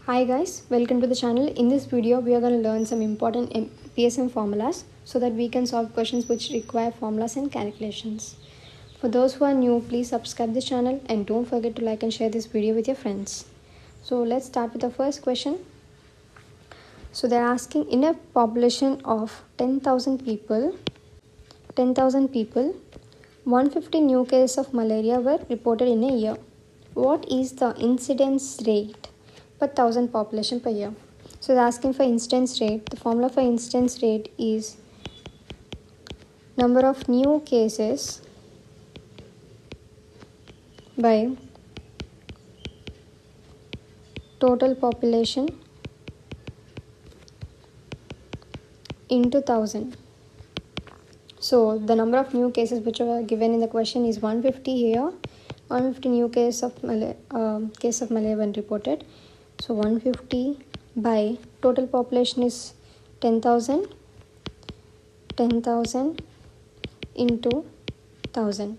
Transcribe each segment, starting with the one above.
Hi guys, welcome to the channel. In this video, we are going to learn some important PSM formulas so that we can solve questions which require formulas and calculations. For those who are new, please subscribe this channel and don't forget to like and share this video with your friends. So let's start with the first question. So they're asking, in a population of 10,000 people, 150 new cases of malaria were reported in a year. What is the incidence rate per thousand population per year? So they're asking for incidence rate. The formula for incidence rate is number of new cases by total population into 1000. So the number of new cases which are given in the question is 150 here. 150 new case of malaria when reported. So 150 by total population is 10,000. 10,000 into 1000.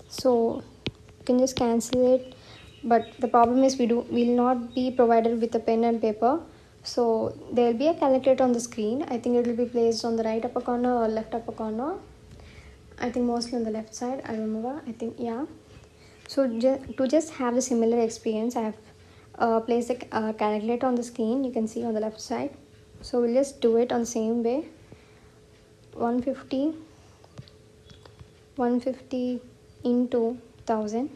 So you can just cancel it. But the problem is will not be provided with a pen and paper. So there will be a calculator on the screen. I think it will be placed on the right upper corner or left upper corner. I think mostly on the left side. I remember. I think yeah. So to just have the similar experience, I have placed a calculator on the screen. You can see on the left side. So we'll just do it on the same way. 150 into 1000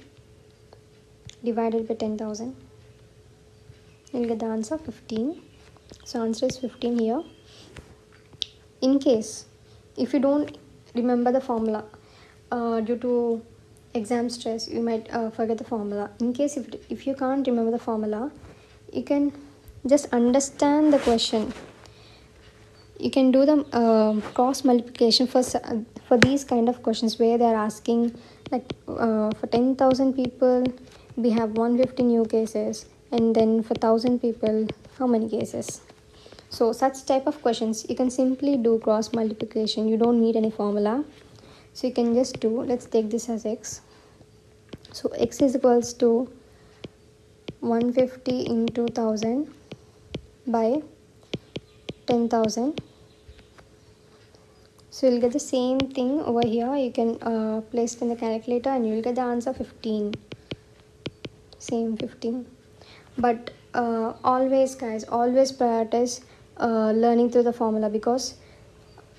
divided by 10,000. You'll get the answer 15. So answer is 15 here. In case if you don't remember the formula due to exam stress, you might forget the formula. In case if you can't remember the formula, you can just understand the question. You can do the cross multiplication for these kind of questions where they are asking like for 10,000 people we have 150 new cases, and then for 1,000 people how many cases. So such type of questions you can simply do cross multiplication. You don't need any formula. So you can just do, let's take this as x. So x is equals to 150 into 1000 by 10,000. So you'll get the same thing over here. You can place it in the calculator and you'll get the answer 15. Same 15. But always guys, always prioritize learning through the formula, because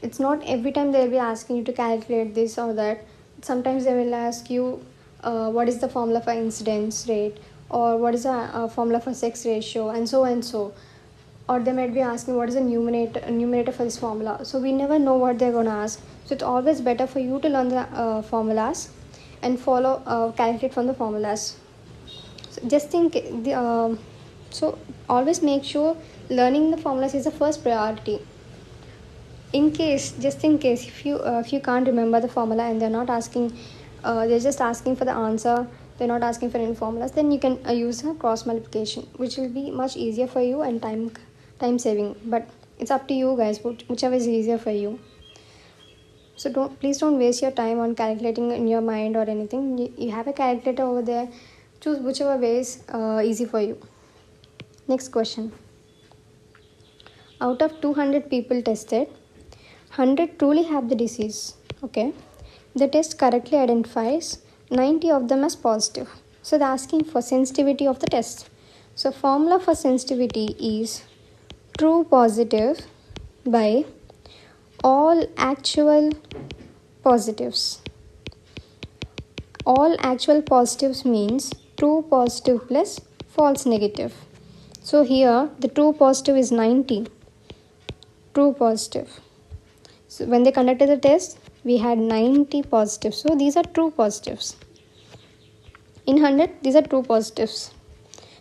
it's not every time they'll be asking you to calculate this or that. Sometimes they will ask you what is the formula for incidence rate, or what is the formula for sex ratio, and so and so. Or they might be asking what is the numerator for this formula. So we never know what they're going to ask. So it's always better for you to learn the formulas and follow calculate from the formulas. So just think so always make sure learning the formulas is the first priority. In case, just in case, if you can't remember the formula and they're not asking, they're just asking for the answer, they're not asking for any formulas, then you can use a cross multiplication, which will be much easier for you and time saving. But it's up to you guys, whichever is easier for you. So please don't waste your time on calculating in your mind or anything. You have a calculator over there. Choose whichever way is easy for you. Next question. Out of 200 people tested, 100 truly have the disease. Okay. The test correctly identifies 90 of them as positive. So they're asking for sensitivity of the test. So formula for sensitivity is true positive by all actual positives. All actual positives means true positive plus false negative. So here the true positive is 90. True positive. So when they conducted the test, we had 90 positives. So these are true positives. In 100, these are true positives.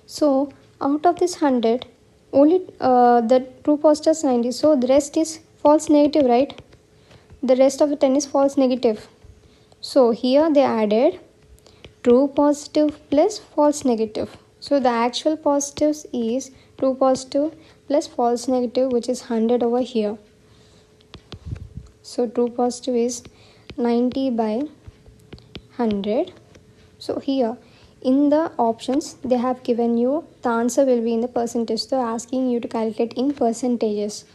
So out of this 100, only the true positives 90. So the rest is false negative, right? The rest of the 10 is false negative. So here they added true positive plus false negative. So the actual positives is true positive plus false negative, which is 100 over here. So true positive is 90 by 100. So here in the options they have given you the answer will be in the percentage. So asking you to calculate in percentages.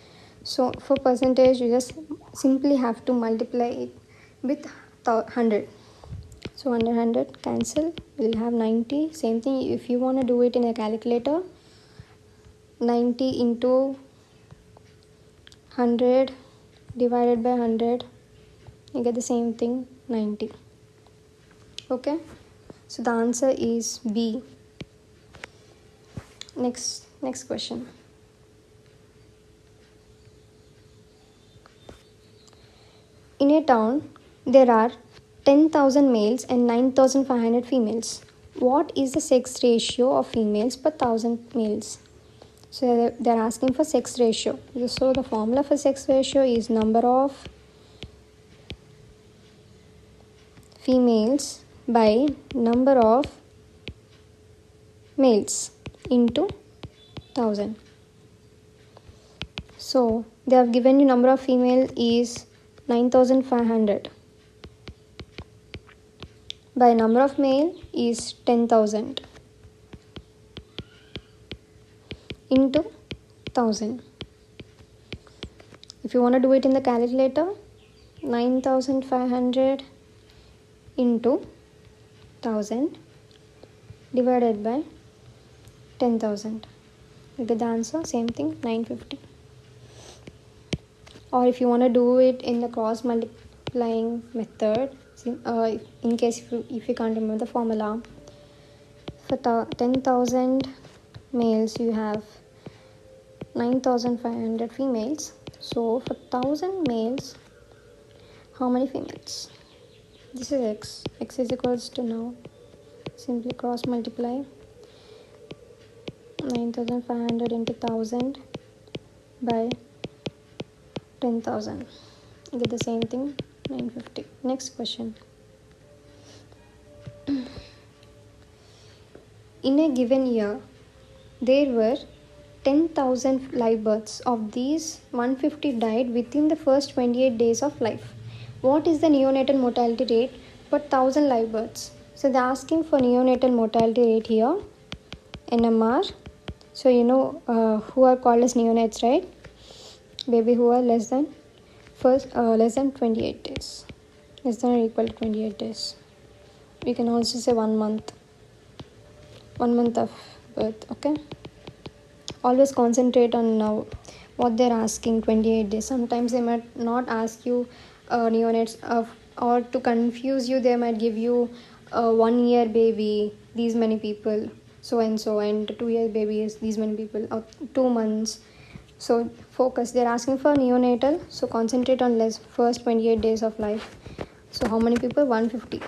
So for percentage you just simply have to multiply it with 100. So 100 cancel, we'll have 90. Same thing if you want to do it in a calculator, 90 into 100 divided by 100, you get the same thing, 90. Okay, so the answer is B. Next question. In a town there are 10,000 males and 9,500 females. What is the sex ratio of females per 1,000 males? So they're asking for sex ratio. So the formula for sex ratio is number of females by number of males into 1,000. So they have given you number of female is 9,500 by number of male is 10,000 into 1,000. If you want to do it in the calculator, 9,500 into 1,000 divided by 10,000. You get the answer, same thing, 950. Or if you want to do it in the cross multiplying method, in case if you can't remember the formula, for 10,000 males you have 9,500 females. So for 1,000 males, how many females? This is x. X is equals to, now simply cross multiply 9,500 into 1,000 by 10,000. You get the same thing, 950. Next question. In a given year, there were 10,000 live births. Of these, 150 died within the first 28 days of life. What is the neonatal mortality rate per 1,000 live births? So they're asking for neonatal mortality rate here, NMR. So you know who are called as neonates, right? Baby who are less than 28 days, less than or equal to 28 days. We can also say 1 month of birth. Okay, always concentrate on what they're asking, 28 days. Sometimes they might not ask you neonates or to confuse you they might give you 1 year baby, these many people, so and 2-year baby is these many people, or 2 months. So focus, they're asking for neonatal, so concentrate on first 28 days of life. So how many people? 150.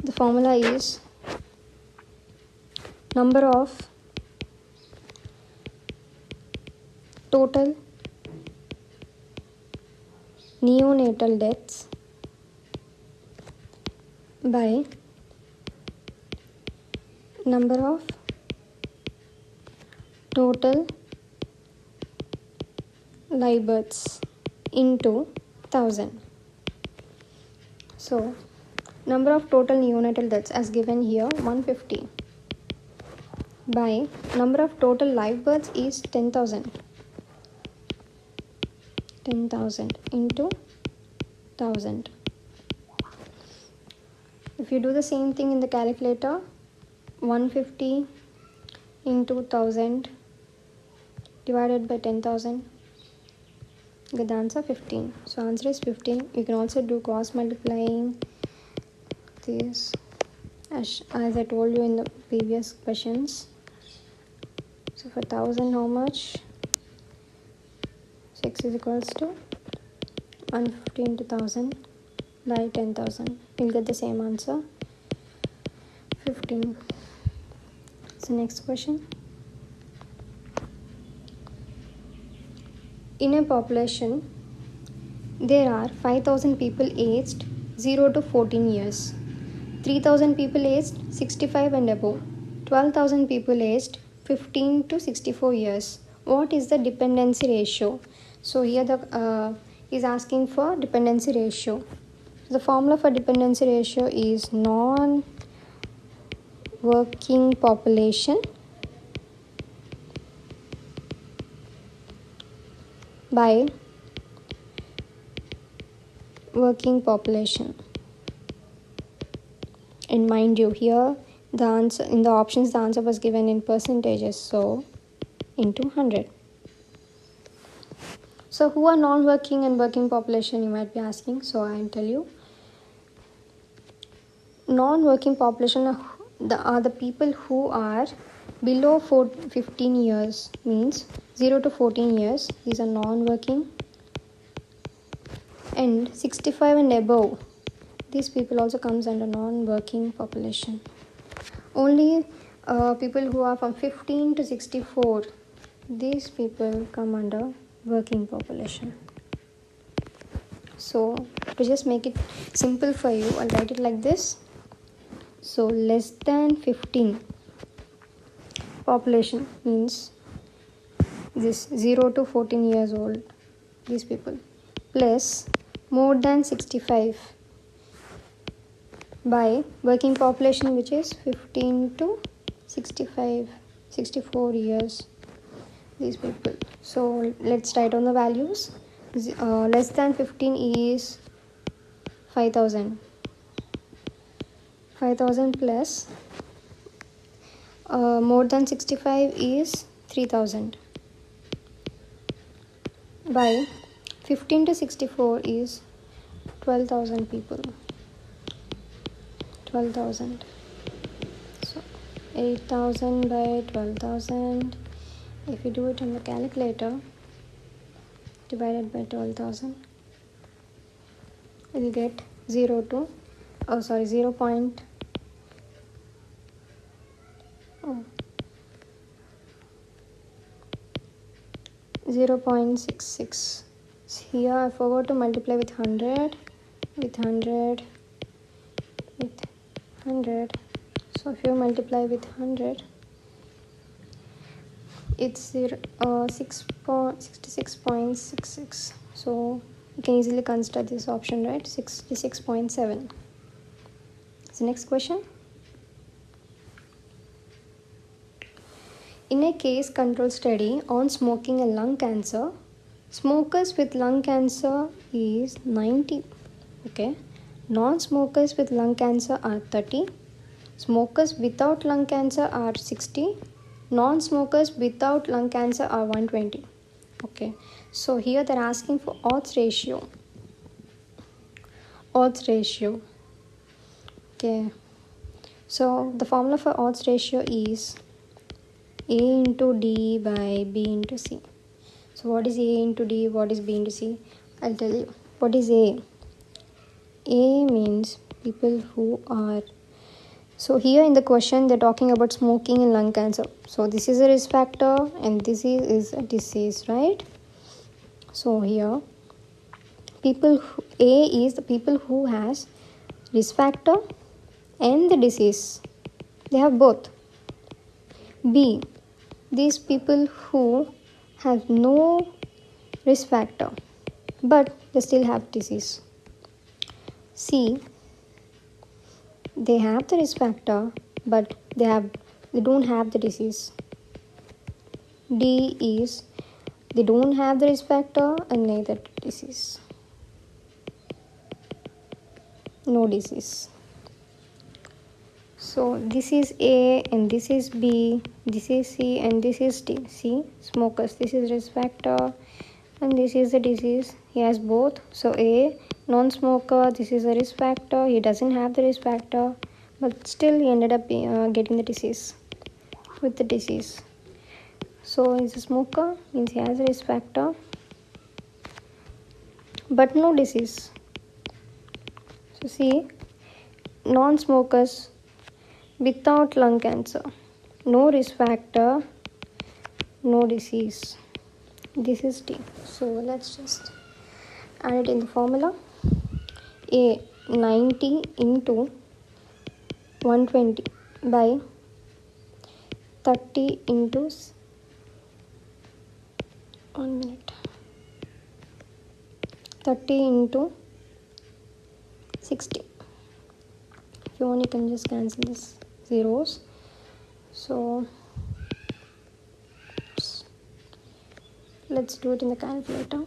The formula is number of total neonatal deaths by number of total live births into 1,000. So number of total neonatal deaths as given here, 150, by number of total live births is 10,000. 10,000 into 1,000. If you do the same thing in the calculator, 150 into 1,000 divided by 10,000, get the answer 15. So answer is 15. You can also do cross multiplying this as I told you in the previous questions. So for 1,000 how much? 6 is equals to 150 into 1,000 by 10,000. You'll get the same answer, 15. So next question. In a population, there are 5,000 people aged 0 to 14 years, 3,000 people aged 65 and above, 12,000 people aged 15 to 64 years. What is the dependency ratio? So here the is asking for dependency ratio. The formula for dependency ratio is non-dependency working population by working population. And mind you, here the answer in the options, the answer was given in percentages, so into 100. So who are non-working and working population, you might be asking. So I will tell you. Non-working population are the people who are below 15 years, means 0 to 14 years. These are non-working. And 65 and above, these people also comes under non-working population. Only people who are from 15 to 64, these people come under working population. So to just make it simple for you, I'll write it like this. So less than 15 population means this 0 to 14 years old, these people, plus more than 65 by working population, which is 15 to 64 years, these people. So let's write on the values. Less than 15 is 5,000 plus more than 65 is 3,000 by 15 to 64 is 12,000 people. 12,000. So 8,000 by 12,000. If you do it on the calculator, divided by 12,000, you will get 0 0.66. Here I forgot to multiply with 100. So if you multiply with 100, it's 66.66. So you can easily consider this option, right? 66.7. So next question. In a case control study on smoking and lung cancer, smokers with lung cancer is 90. Okay. Non-smokers with lung cancer are 30. Smokers without lung cancer are 60. Non-smokers without lung cancer are 120. Okay. So here they're asking for odds ratio. Okay. So the formula for odds ratio is A into D by B into C. So what is A into D? What is B into C? I'll tell you. What is A? A means people who are... So here in the question they're talking about smoking and lung cancer. So this is a risk factor and this is a disease, right? So here A is the people who has risk factor and the disease. They have both. B, these people who have no risk factor but they still have disease. C, they have the risk factor but they don't have the disease. D is they don't have the risk factor and neither disease. No disease. So this is A and this is B, this is C and this is D. C, smokers, this is risk factor and this is the disease. He has both. So A, non-smoker, this is a risk factor. He doesn't have the risk factor but still he ended up getting the disease with the disease. So he's a smoker, means he has a risk factor but no disease. So see, non-smokers without lung cancer, no risk factor, no disease. This is D. So let's just add it in the formula. A, 90 into 120 by 30 into 30 into 60. If you want, you can just cancel this zeros. So let's do it in the calculator.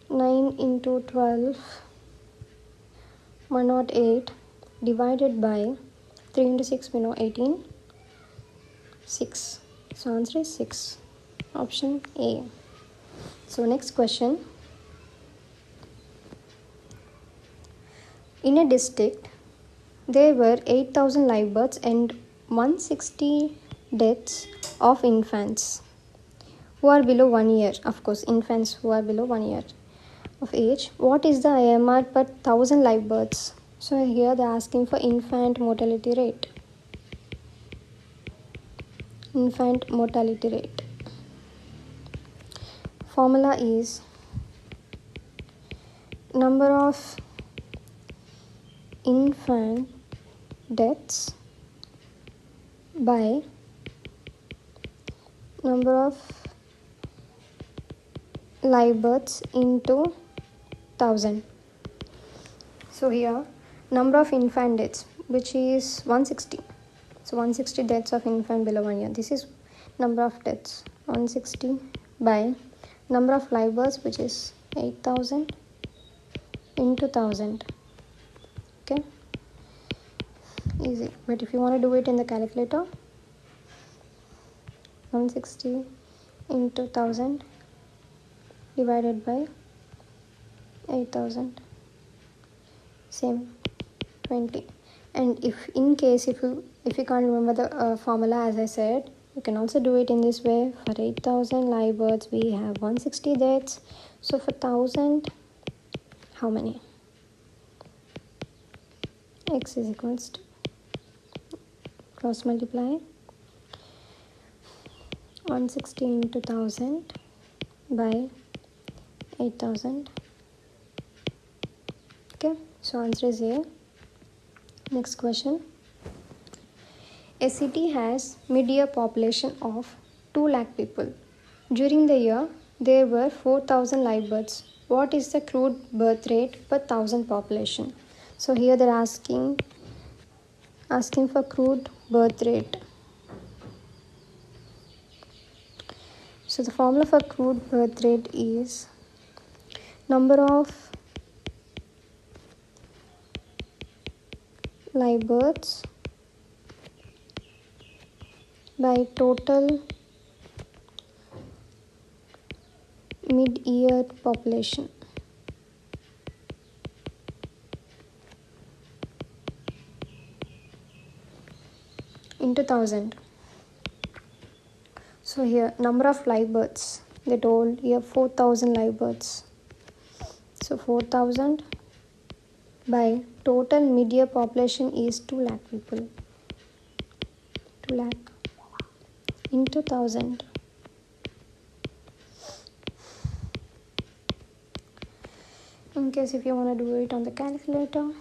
9 into 12, 108 divided by 3 into 6, we know 18, 6. So answer is 6. Option A. So next question. In a district, there were 8,000 live births and 160 deaths of infants who are below 1 year. Of course, infants who are below 1 year of age. What is the IMR per 1,000 live births? So here they are asking for infant mortality rate. Infant mortality rate. Formula is number of infant deaths by number of live births into 1,000. So here number of infant deaths, which is 160. So 160 deaths of infant below 1 year. This is number of deaths, 160 by number of live births, which is 8,000 into 1,000. Okay, easy. But if you want to do it in the calculator, 160 into 1,000 divided by 8,000, same 20. And if in case if you can't remember the formula, as I said, you can also do it in this way. For 8,000 live births we have 160 deaths. So for 1,000, how many? X is equals to cross multiply 160 into 1,000 by 8,000. Okay, so answer is A. Next question. A city has mid-year population of 2 lakh people. During the year, there were 4,000 live births. What is the crude birth rate per 1,000 population? So here they're asking for crude birth rate. So the formula for crude birth rate is number of live births by total mid-year population into 1,000. So here number of live births, they told here 4,000 live births. So 4,000 by total mid-year population is 2 lakh people. 2 lakh into 1,000. In case if you want to do it on the calculator,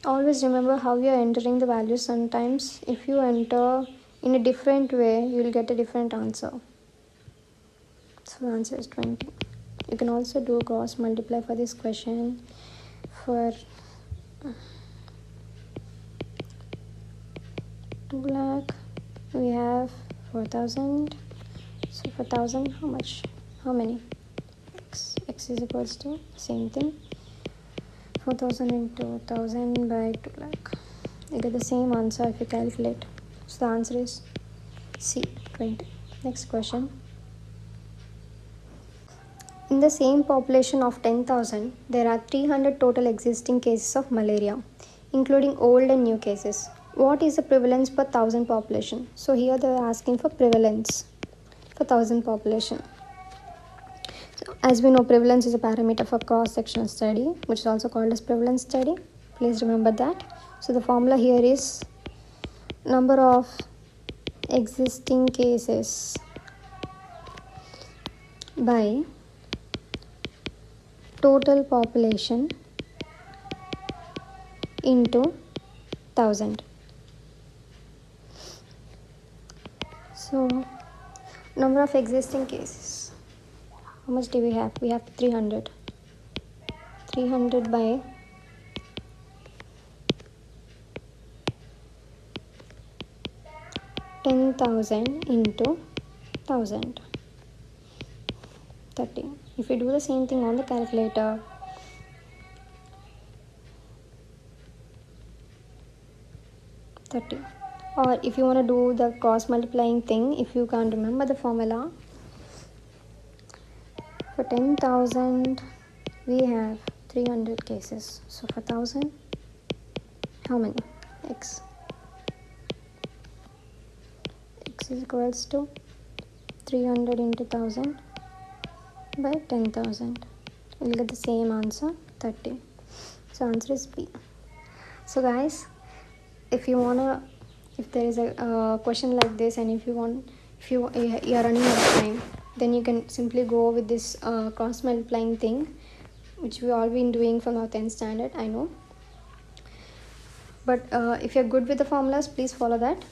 always remember how you are entering the values. Sometimes if you enter in a different way, you will get a different answer. So the answer is 20. You can also do cross multiply for this question. For 2 lakh we have 4,000. So for 1,000, how much? How many? X is equals to same thing. 4,000 into 1,000 by 2 lakh. You get the same answer if you calculate. So the answer is C, 20. Next question. In the same population of 10,000, there are 300 total existing cases of malaria, including old and new cases. What is the prevalence per 1,000 population? So here they are asking for prevalence for 1,000 population. So as we know, prevalence is a parameter for cross-sectional study, which is also called as prevalence study. Please remember that. So the formula here is number of existing cases by total population into 1,000. So number of existing cases, how much do we have? We have 300 300 by 10,000 into 1000, 30. If you do the same thing on the calculator, or if you want to do the cross multiplying thing, if you can't remember the formula, for 10,000 we have 300 cases, so for 1000, how many? X is equals to 300 into 1000 by 10,000. We'll get the same answer, 30. So answer is B. So guys, if there is a question like this, and if you are running out of time, then you can simply go with this cross multiplying thing, which we all been doing from our 10th standard, I know. But if you're good with the formulas, please follow that.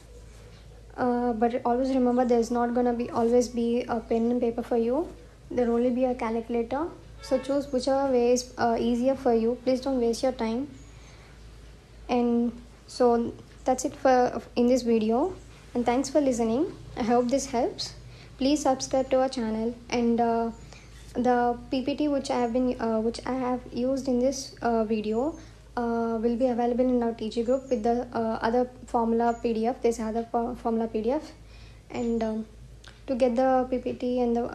But always remember, there's not gonna be always be a pen and paper for you. There will only be a calculator. So choose whichever way is easier for you. Please don't waste your time. And so that's it for in this video, and thanks for listening. I hope this helps. Please subscribe to our channel, and the PPT which I have used in this video will be available in our TG group with the other formula PDF. There's other formula PDF, and to get the PPT and the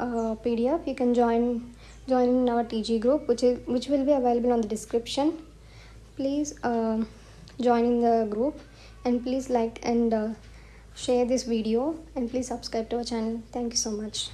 PDF, you can join in our TG group, which will be available on the description. Please join in the group, and please like and share this video, and please subscribe to our channel. Thank you so much.